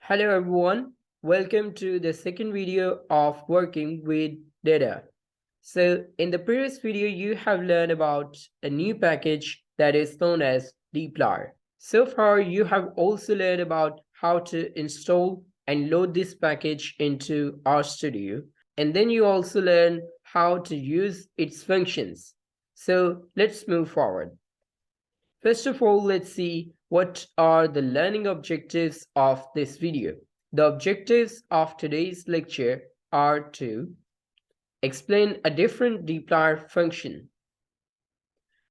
Hello everyone, welcome to the second video of working with data. So in the previous video, you have learned about a new package that is known as dplyr. So far, you have also learned about how to install and load this package into RStudio. And then you also learn how to use its functions. So let's move forward. First of all, let's see what are the learning objectives of this video. The objectives of today's lecture are to explain a different dplyr function,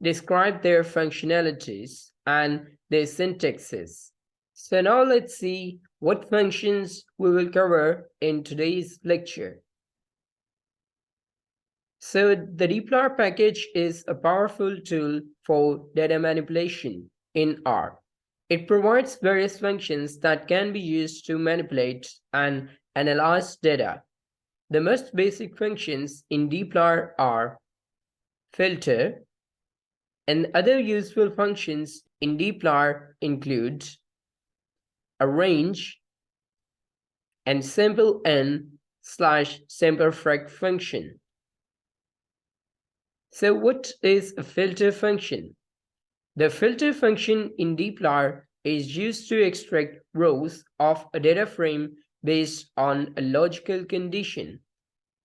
describe their functionalities and their syntaxes. So now let's see what functions we will cover in today's lecture. So the dplyr package is a powerful tool for data manipulation in R. It provides various functions that can be used to manipulate and analyze data. The most basic functions in dplyr are filter, and other useful functions in dplyr include arrange and sample n/samplefrag function. So what is a filter function? The filter function in dplyr is used to extract rows of a data frame based on a logical condition.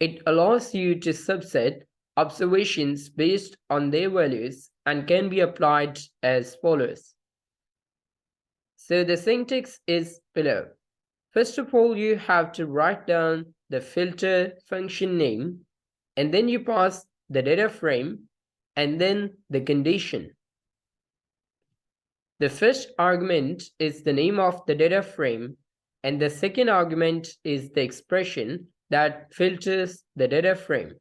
It allows you to subset observations based on their values and can be applied as follows. So the syntax is below. First of all, you have to write down the filter function name, and then you pass the data frame, and then the condition. The first argument is the name of the data frame, and the second argument is the expression that filters the data frame.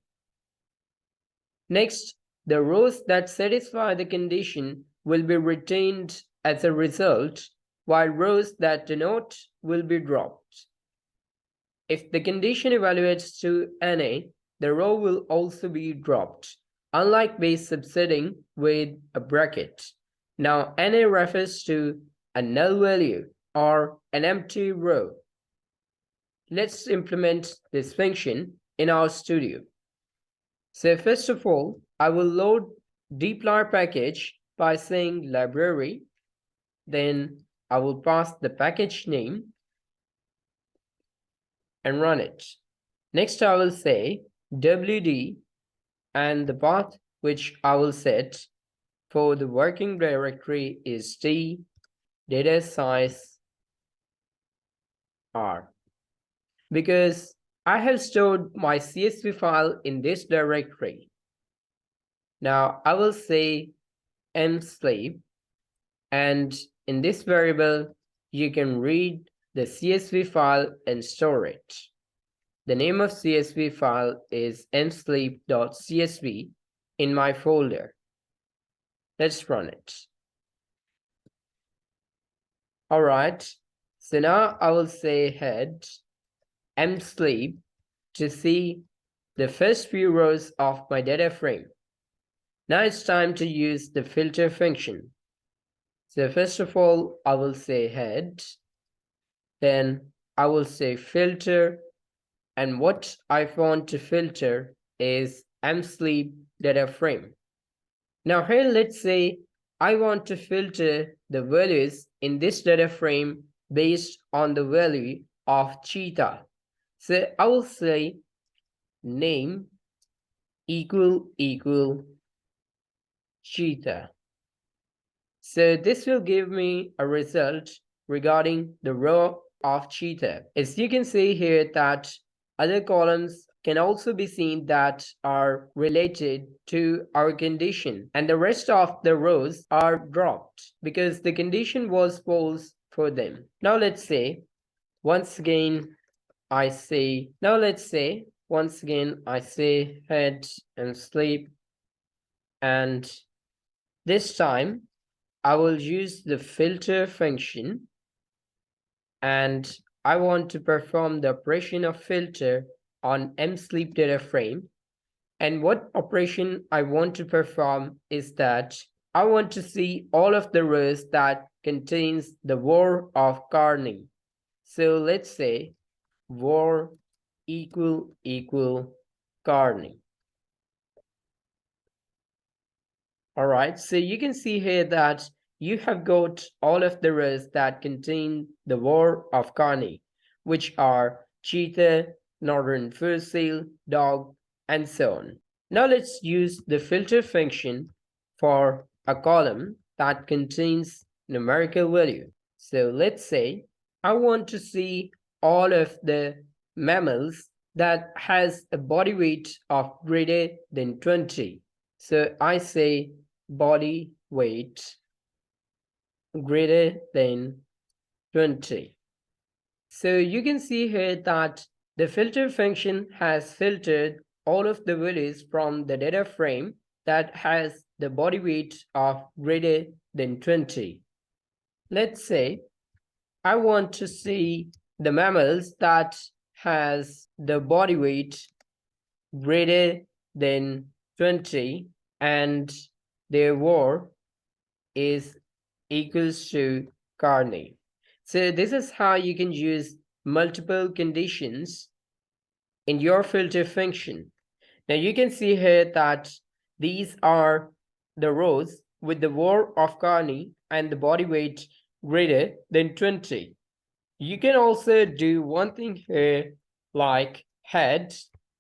Next, the rows that satisfy the condition will be retained as a result, while rows that do not will be dropped. If the condition evaluates to NA, the row will also be dropped, unlike base subsetting with a bracket. Now, NA refers to a null value or an empty row. Let's implement this function in RStudio. So first of all, I will load dplyr package by saying library. Then I will pass the package name and run it. Next, I will say wd and the path which I will set for the working directory is t data size r, because I have stored my CSV file in this directory. Now I will say msleep, and in this variable you can read the CSV file and store it. The name of CSV file is msleep.csv in my folder. Let's run it. All right, so now I will say head msleep to see the first few rows of my data frame. Now it's time to use the filter function. So first of all, I will say head, then I will say filter, and what I want to filter is msleep data frame. Now here, let's say I want to filter the values in this data frame based on the value of cheetah. So I will say name equal cheetah. So this will give me a result regarding the row of cheetah. As you can see here that other columns can also be seen that are related to our condition, and the rest of the rows are dropped because the condition was false for them. Now let's say once again I say head and sleep, and this time I will use the filter function, and I want to perform the operation of filter on msleep data frame. And what operation I want to perform is that I want to see all of the rows that contains the var of car name. So let's say var equal Carney. All right, so you can see here that you have got all of the rows that contain the var of Carney, which are cheetah, northern fur seal, dog, and so on. Now let's use the filter function for a column that contains numerical value. So let's say I want to see all of the mammals that has a body weight of greater than 20. So I say body weight greater than 20. So you can see here that the filter function has filtered all of the values from the data frame that has the body weight of greater than 20. Let's say I want to see the mammals that has the body weight greater than 20 and their var is equals to Carney. So this is how you can use multiple conditions in your filter function. Now you can see here that these are the rows with the var of Carney and the body weight greater than 20. You can also do one thing here like head,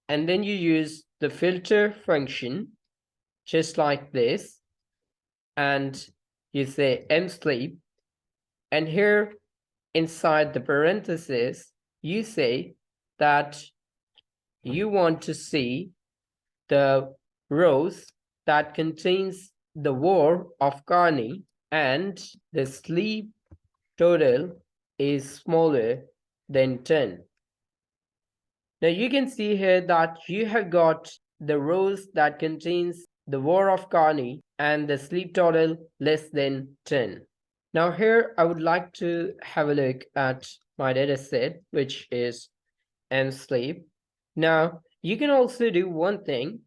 and then you use the filter function just like this, and you say msleep, and here inside the parentheses you say that you want to see the rows that contains the var of Carney and the sleep total is smaller than 10. Now you can see here that you have got the rows that contains the var of Carney and the sleep total less than 10. Now here I would like to have a look at my data set, which is msleep. Now you can also do one thing,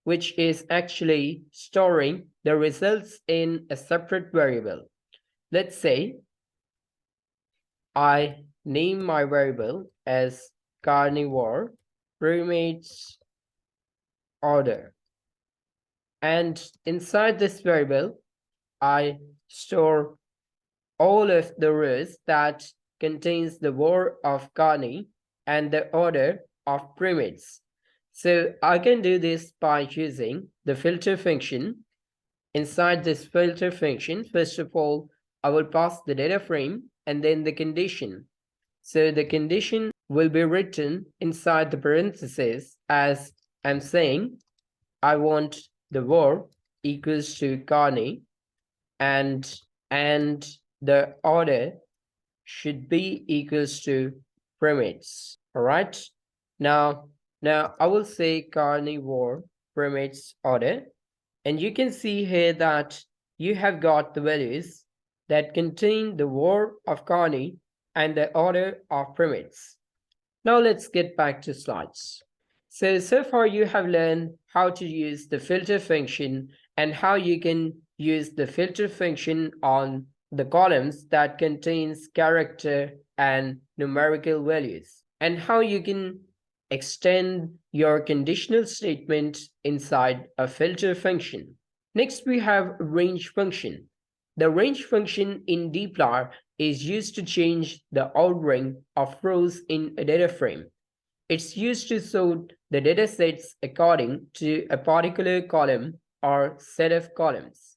which is actually storing the results in a separate variable. Let's say I name my variable as carnivore primates order, and inside this variable I store all of the rows that contains the var of Carney and the order of primates. So I can do this by using the filter function. Inside this filter function, first of all, I will pass the data frame and then the condition. So the condition will be written inside the parentheses as I'm saying I want the var equals to Carney and the order should be equals to primates. All right. Now I will say carnivore primates order, and you can see here that you have got the values that contain the var of Carney and the order of primates. Now let's get back to slides. So far you have learned how to use the filter function and how you can use the filter function on the columns that contains character and numerical values, and how you can extend your conditional statement inside a filter function. Next, we have range function. The range function in dplyr is used to change the ordering of rows in a data frame. It's used to sort the data sets according to a particular column or set of columns.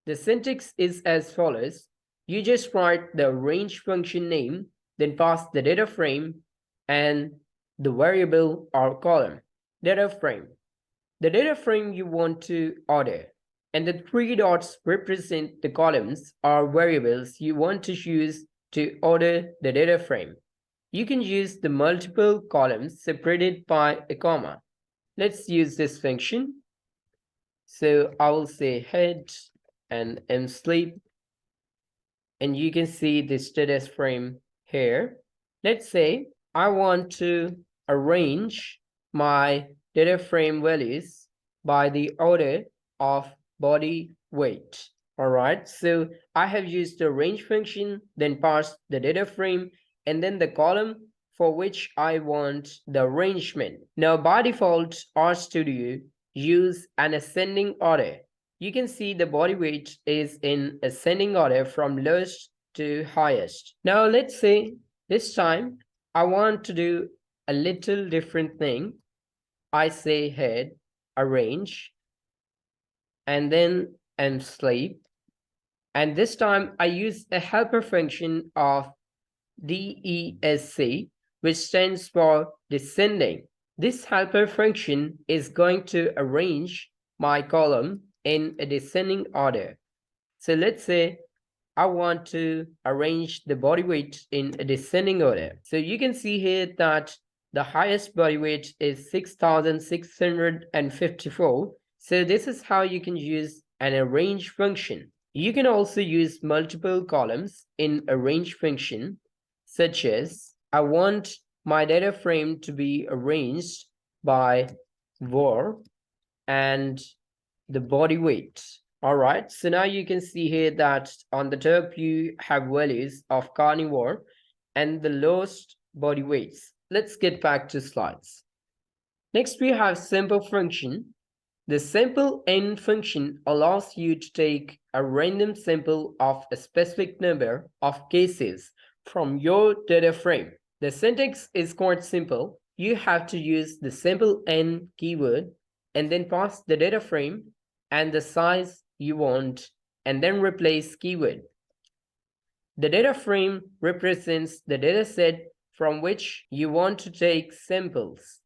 The syntax is as follows. You just write the range function name, then pass the data frame and the variable or column. Data frame. The data frame you want to order, and the three dots represent the columns or variables you want to use to order the data frame. You can use the multiple columns separated by a comma. Let's use this function. So I will say head and msleep, and you can see this data frame here. Let's say I want to arrange my data frame values by the order of body weight. All right, so I have used the range function, then passed the data frame, and then the column for which I want the arrangement. Now, by default, RStudio use an ascending order. You can see the body weight is in ascending order from lowest to highest. Now, let's say this time I want to do a little different thing. I say head, arrange, and then sleep. And this time I use a helper function of DESC, which stands for descending. This helper function is going to arrange my column in a descending order. So let's say I want to arrange the body weight in a descending order. So you can see here that the highest body weight is 6,654. So this is how you can use an arrange function. You can also use multiple columns in arrange function, such as I want my data frame to be arranged by var and the body weight. All right, so now you can see here that on the top you have values of carnivore and the lowest body weights. Let's get back to slides. Next, we have simple function. The simple n function allows you to take a random sample of a specific number of cases from your data frame. The syntax is quite simple. You have to use the simple n keyword and then pass the data frame and the size you want, and then replace keyword. The data frame represents the data set from which you want to take samples.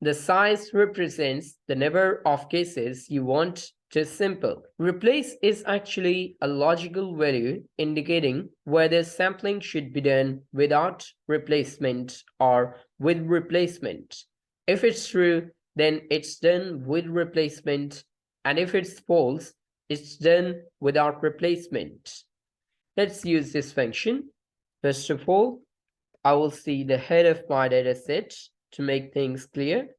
The size represents the number of cases you want to sample. Replace is actually a logical value indicating whether sampling should be done without replacement or with replacement. If it's true, then it's done with replacement, and if it's false, it's done without replacement. Let's use this function. First of all, I will see the head of my data set to make things clear.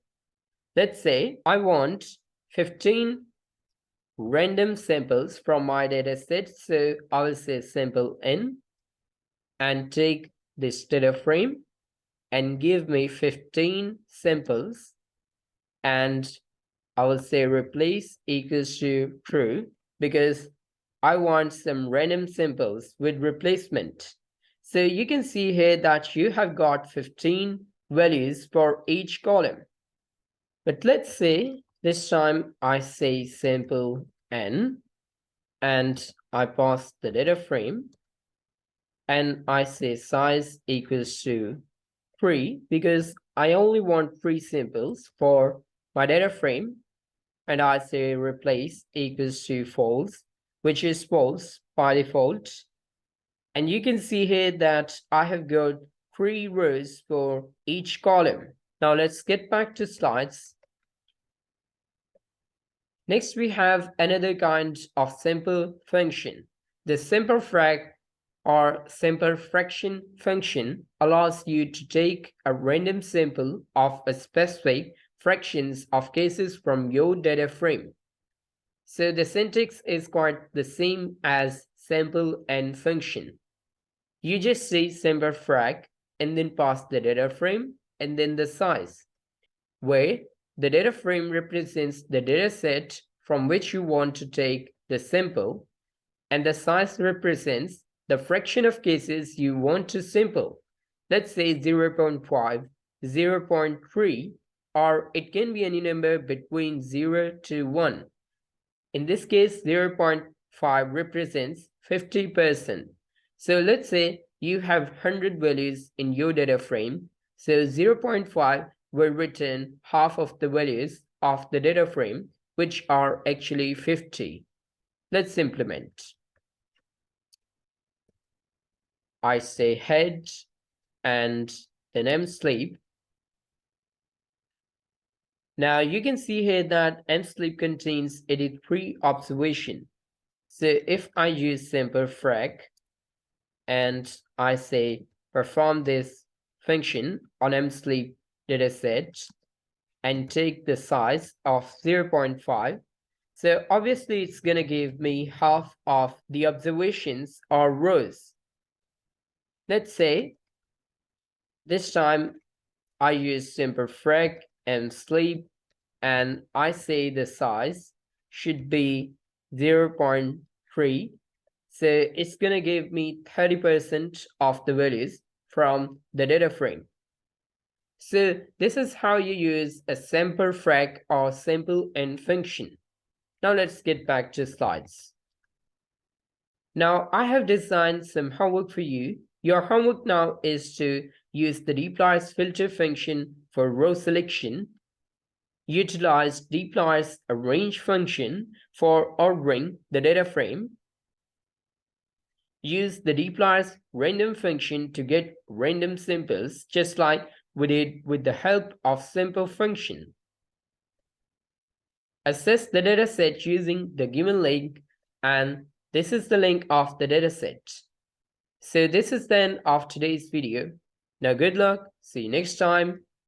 Let's say I want 15 random samples from my data set. So I will say sample n and take this data frame and give me 15 samples, and I will say replace equals to true because I want some random samples with replacement. So you can see here that you have got 15 values for each column. But let's say this time I say sample n and I pass the data frame and I say size equals to 3 because I only want 3 samples for my data frame, and I say replace equals to false, which is false by default. And you can see here that I have got 3 rows for each column. Now let's get back to slides. Next, we have another kind of simple function. The simple frag or simple fraction function allows you to take a random sample of a specific fractions of cases from your data frame. So the syntax is quite the same as sample n function. You just say simple frag and then pass the data frame and then the size, where the data frame represents the data set from which you want to take the sample, and the size represents the fraction of cases you want to sample. Let's say 0.5, 0.3, or it can be any number between 0 to 1. In this case, 0.5 represents 50%. So let's say you have 100 values in your data frame. So 0.5 will return half of the values of the data frame, which are actually 50. Let's implement. I say head and then sleep. Now you can see here that sleep contains 83 observation. So if I use simple frag and I say perform this function on sleep dataset and take the size of 0.5, So obviously it's going to give me half of the observations or rows. Let's say this time I use simple frag and sleep, and I say the size should be 0.3. So it's going to give me 30% of the values from the data frame. So this is how you use a simple frag or simple int function. Now let's get back to slides. Now I have designed some homework for you. Your homework now is to use the dplyrs filter function for row selection, utilize dplyrs arrange function for ordering the data frame, use the dplyrs random function to get random samples, just like we did with the help of simple function. Access the dataset using the given link, and this is the link of the dataset. So this is the end of today's video. Now good luck, see you next time.